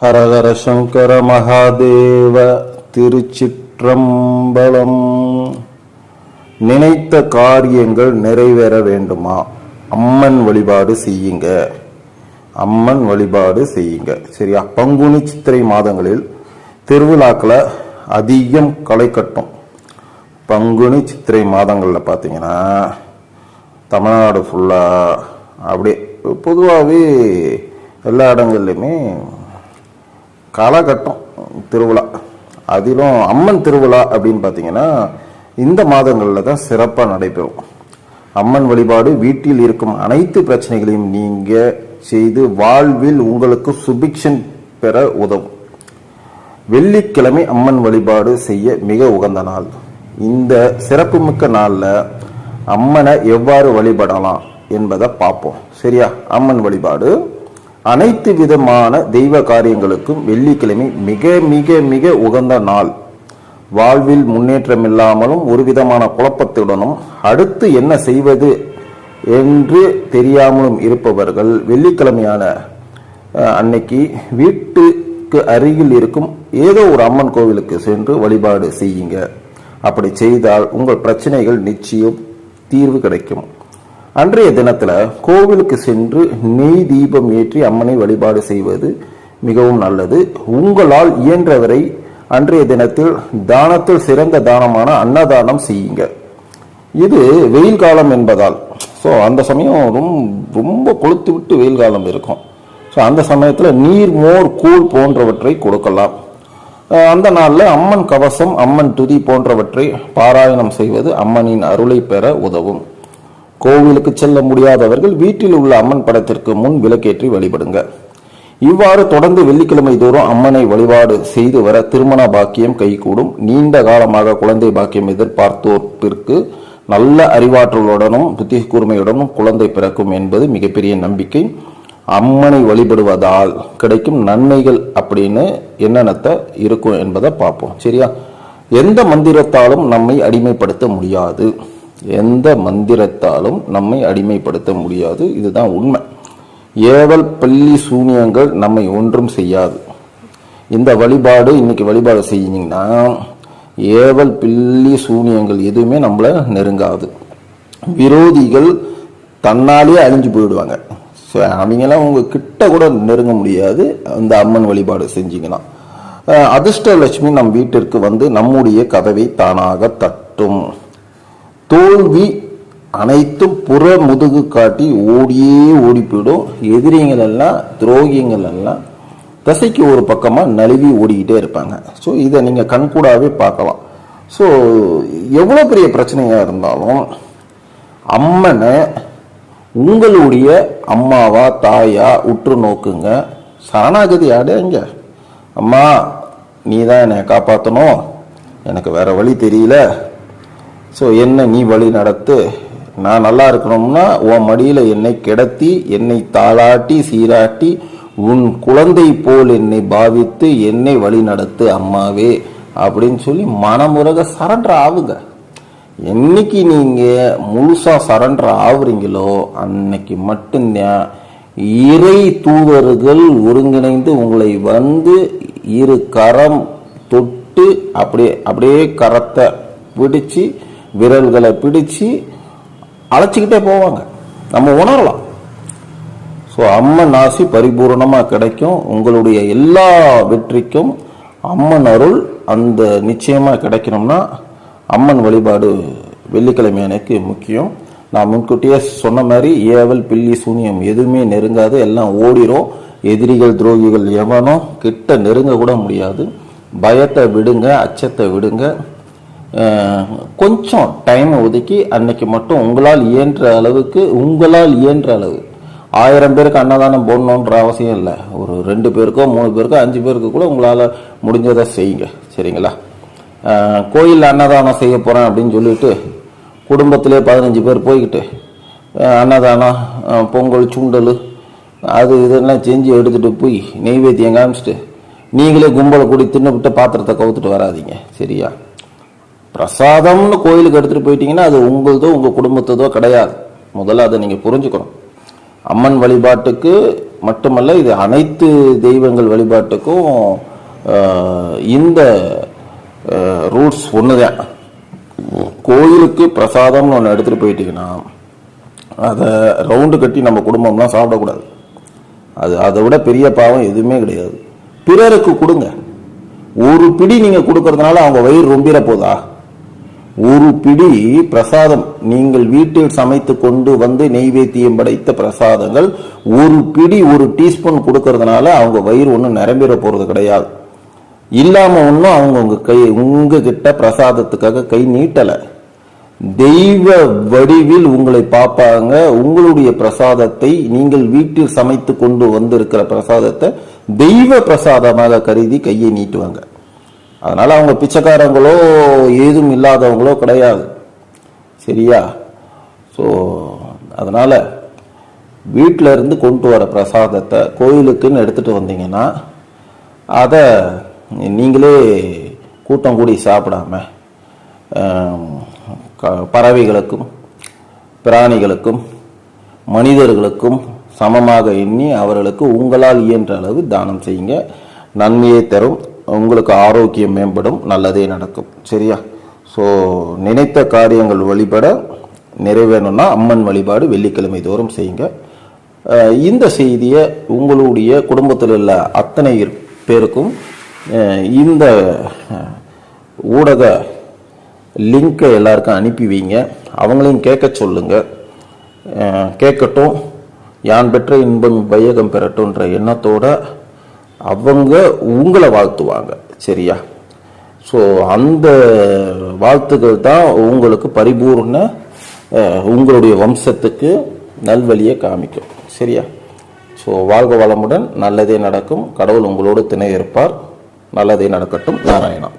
ஹரஹர சங்கர மகாதேவ. திருச்சிற்றம்பலம். நினைத்த காரியங்கள் நிறைவேற வேண்டுமா? அம்மன் வழிபாடு செய்யுங்க. அம்மன் வழிபாடு செய்யுங்க. சரியா? பங்குனி சித்திரை மாதங்களில் திருவிழாக்களை அதிகம் களை கட்டும். பங்குனி சித்திரை மாதங்களில் பார்த்தீங்கன்னா தமிழ்நாடு ஃபுல்லாக அப்படியே பொதுவாகவே எல்லா இடங்கள்லையுமே காலகட்டம் திருவிழா. அதிலும் அம்மன் திருவிழா அப்படின்னு பார்த்தீங்கன்னா இந்த மாதங்களில் தான் சிறப்பாக நடைபெறும். அம்மன் வழிபாடு வீட்டில் இருக்கும் அனைத்து பிரச்சனைகளையும் நீங்க செய்து வாழ்வில் உங்களுக்கு சுபிக்ஷன் பெற உதவும். வெள்ளிக்கிழமை அம்மன் வழிபாடு செய்ய மிக உகந்த நாள். இந்த சிறப்புமிக்க நாளில் அம்மனை எவ்வாறு வழிபடலாம் என்பதை பார்ப்போம். சரியா? அம்மன் வழிபாடு அனைத்து விதமான தெய்வ காரியங்களுக்கும் வெள்ளிக்கிழமை மிக மிக மிக உகந்த நாள். வாழ்வில் முன்னேற்றம் இல்லாமலும் ஒரு விதமான குழப்பத்துடனும் அடுத்து என்ன செய்வது என்று தெரியாமலும் இருப்பவர்கள் வெள்ளிக்கிழமையான அன்னைக்கு வீட்டுக்கு அருகில் இருக்கும் ஏதோ ஒரு அம்மன் கோவிலுக்கு சென்று வழிபாடு செய்யுங்க. அப்படி செய்தால் உங்கள் பிரச்சனைகள் நிச்சயம் தீர்வு கிடைக்கும். அன்றைய தினத்துல கோவிலுக்கு சென்று நெய் தீபம் ஏற்றி அம்மனை வழிபாடு செய்வது மிகவும் நல்லது. உங்களால் இயன்றவரை அன்றைய தினத்தில் தானத்தில் சிறந்த தானமான அன்னதானம் செய்யுங்க. இது வெயில் காலம் என்பதால் அந்த சமயம் ரொம்ப கொளுத்து விட்டு வெயில் காலம் இருக்கும். அந்த சமயத்தில் நீர், மோர், கூழ் போன்றவற்றை கொடுக்கலாம். அந்த நாளில் அம்மன் கவசம், அம்மன் துதி போன்றவற்றை பாராயணம் செய்வது அம்மனின் அருளை பெற உதவும். கோவிலுக்கு செல்ல முடியாதவர்கள் வீட்டில் உள்ள அம்மன் படத்திற்கு முன் விளக்கேற்றி வழிபடுங்க. இவ்வாறு தொடர்ந்து வெள்ளிக்கிழமை தோறும் அம்மனை வழிபாடு செய்து வர திருமண பாக்கியம் கைகூடும். நீண்ட காலமாக குழந்தை பாக்கியம் எதிர்பார்த்தோருக்கு நல்ல அறிவாற்றலுடனும் புத்தி கூர்மையுடனும் குழந்தை பிறக்கும் என்பது மிகப்பெரிய நம்பிக்கை. அம்மனை வழிபடுவதால் கிடைக்கும் நன்மைகள் அப்படின்னு என்னென்னத்தை இருக்கும் என்பதை பார்ப்போம். சரியா? எந்த மந்திரத்தாலும் நம்மை அடிமைப்படுத்த முடியாது. எந்த மந்திரத்தாலும் நம்மை அடிமைப்படுத்த முடியாது. இதுதான் உண்மை. ஏவல், பள்ளி, சூனியங்கள் நம்மை ஒன்றும் செய்யாது. இந்த வழிபாடு இன்னைக்கு வழிபாடு செய்யீங்கன்னா ஏவல், பில்லி, சூனியங்கள் எதுவுமே நம்மளை நெருங்காது. விரோதிகள் தன்னாலே அழிஞ்சு போயிடுவாங்க. அவங்கெல்லாம் உங்க கிட்ட கூட நெருங்க முடியாது. அந்த அம்மன் வழிபாடு செஞ்சீங்கன்னா அதிர்ஷ்டலட்சுமி நம் வீட்டிற்கு வந்து நம்முடைய கதவை தானாக தட்டும். தோல்வி அனைத்தும் புற முதுகு காட்டி ஓடியே ஓடி போயிடும். எதிரிகள் எல்லாம், துரோகிகள் எல்லாம் தசைக்கு ஒரு பக்கமா நழுவி ஓடிக்கிட்டே இருப்பாங்க. இதை நீங்க கண்கூடாவே பார்க்கலாம். எவ்வளவு பெரிய பிரச்சனையா இருந்தாலும் அம்மனை உங்களுடைய அம்மாவா தாயா உற்று நோக்குங்க. சரணாகதி அடைங்க. அம்மா, நீ தான் என்னை காப்பாற்றணும், எனக்கு வேற வழி தெரியல, என்ன நீ வழி நடத்து, நான் நல்லா இருக்கணும்னா உன் மடியில என்னை கிடத்தி என்னை தாளாட்டி சீராட்டி உன் குழந்தை போல் என்னை பாவித்து என்னை வழி நடத்து அம்மாவே அப்படின்னு சொல்லி மனமுருக சரண்டர் ஆகுங்க. என்னைக்கு நீங்க முழுசா சரண்டர் ஆகுறீங்களோ அன்னைக்கு மட்டும்தான் இறை தூதர்கள் ஒருங்கிணைந்து உங்களை வந்து இரு கரம் தொட்டு அப்படியே கரத்தை பிடிச்சு விரல்களை பிடிச்சு அழைச்சிக்கிட்டே போவாங்க. நம்ம உணரலாம். அம்மன் ஆசி பரிபூர்ணமாக கிடைக்கும். உங்களுடைய எல்லா வெற்றிக்கும் அம்மன் அருள் அந்த நிச்சயமாக கிடைக்கணும்னா அம்மன் வழிபாடு வெள்ளிக்கிழமை எனக்கு முக்கியம். நான் முன்கூட்டியே சொன்ன மாதிரி ஏவல், பில்லி, சூனியம் எதுவுமே நெருங்காது. எல்லாம் ஓடிரும். எதிரிகள், துரோகிகள் எவனும் கிட்ட நெருங்க கூட முடியாது. பயத்தை விடுங்க, அச்சத்தை விடுங்க. கொஞ்சம் டைம் ஒதுக்கி அன்னைக்கு மட்டும் உங்களால் இயன்ற அளவு 1000 பேருக்கு அன்னதானம் போடணுன்ற அவசியம் இல்லை. ஒரு 2 பேருக்கோ 3 பேருக்கோ 5 பேருக்கு கூட உங்களால் முடிஞ்சதை செய்யுங்க. சரிங்களா? கோயிலில் அன்னதானம் செய்ய போகிறேன் அப்படின்னு சொல்லிட்டு குடும்பத்திலே 15 பேர் போய்கிட்டு அன்னதானம், பொங்கல், சுண்டல் அது இதெல்லாம் செஞ்சு எடுத்துகிட்டு போய் நெய்வேத்தியம் காமிச்சிட்டு நீங்களே கும்பலை கூடி தின்னுவிட்டு பாத்திரத்தை கவுத்துட்டு வராதிங்க. சரியா? பிரசாதம்னு கோயிலுக்கு எடுத்துகிட்டு போயிட்டீங்கன்னா அது உங்களதோ உங்கள் குடும்பத்ததோ கிடையாது. முதல்ல அதை நீங்கள் புரிஞ்சுக்கணும். அம்மன் வழிபாட்டுக்கு மட்டுமல்ல, இது அனைத்து தெய்வங்கள் வழிபாட்டுக்கும் இந்த ரூட்ஸ் ஒண்ணுதான். கோயிலுக்கு பிரசாதம்னு ஒன்று எடுத்துட்டு போயிட்டீங்கன்னா அதை ரவுண்டு கட்டி நம்ம குடும்பம்லாம் சாப்பிடக்கூடாது. அதை விட பெரிய பாவம் எதுவுமே கிடையாது. பிறருக்கு கொடுங்க. ஒரு பிடி நீங்க கொடுக்கறதுனால அவங்க வயிறு ரொம்பிட போதா? ஒரு பிடி பிரசாதம் நீங்கள் வீட்டில் சமைத்து கொண்டு வந்து நெய்வேத்தியம் படைத்த பிரசாதங்கள் ஒரு பிடி, ஒரு டீஸ்பூன் கொடுக்கறதுனால அவங்க வயிறு ஒன்றும் நிரம்பிட போறது கிடையாது. இல்லாம ஒன்றும் அவங்க உங்ககிட்ட பிரசாதத்துக்காக கை நீட்டலை. தெய்வ வடிவில் உங்களை பார்ப்பாங்க. உங்களுடைய பிரசாதத்தை, நீங்கள் வீட்டில் சமைத்து கொண்டு வந்திருக்கிற பிரசாதத்தை தெய்வ பிரசாதமாக கருதி கையை நீட்டுவாங்க. அதனால அவங்க பிச்சைக்காரங்களோ ஏதும் இல்லாதவங்களோ கிடையாது. சரியா? ஸோ அதனால வீட்டில இருந்து கொண்டு வர பிரசாதத்தை கோயிலுக்குன்னு எடுத்துட்டு வந்தீங்கன்னா அதை நீங்களே கூட்டம் கூடி சாப்பிடாம பறவைகளுக்கும் பிராணிகளுக்கும் மனிதர்களுக்கும் சமமாக எண்ணி அவர்களுக்கு உங்களால் இயன்ற அளவு தானம் செய்யுங்க. நன்மையை தரும். உங்களுக்கு ஆரோக்கியம் மேம்படும். நல்லதே நடக்கும். சரியா? ஸோ நினைத்த காரியங்கள் வழிபட நிறைவேறணும்னா அம்மன் வழிபாடு வெள்ளிக்கிழமை தோறும் செய்யுங்க. இந்த செய்தியை உங்களுடைய குடும்பத்தில் உள்ள அத்தனை பேருக்கும் இந்த ஊடக லிங்கை எல்லாருக்கும் அனுப்பி வைங்க. அவங்களையும் கேட்க சொல்லுங்க. கேட்கட்டும். யான் பெற்ற இன்பம் வையகம் பெறட்டும்ன்ற எண்ணத்தோட அவங்க உங்களை வாழ்த்துவாங்க. சரியா? ஸோ அந்த வாழ்த்துக்கள் தான் உங்களுக்கு பரிபூர்ண உங்களுடைய வம்சத்துக்கு நல்வழியை காமிக்கும். சரியா? ஸோ வாழ்க வளமுடன். நல்லதே நடக்கும். கடவுள் உங்களோடு துணை இருப்பார். நல்லதே நடக்கட்டும். நாராயணா.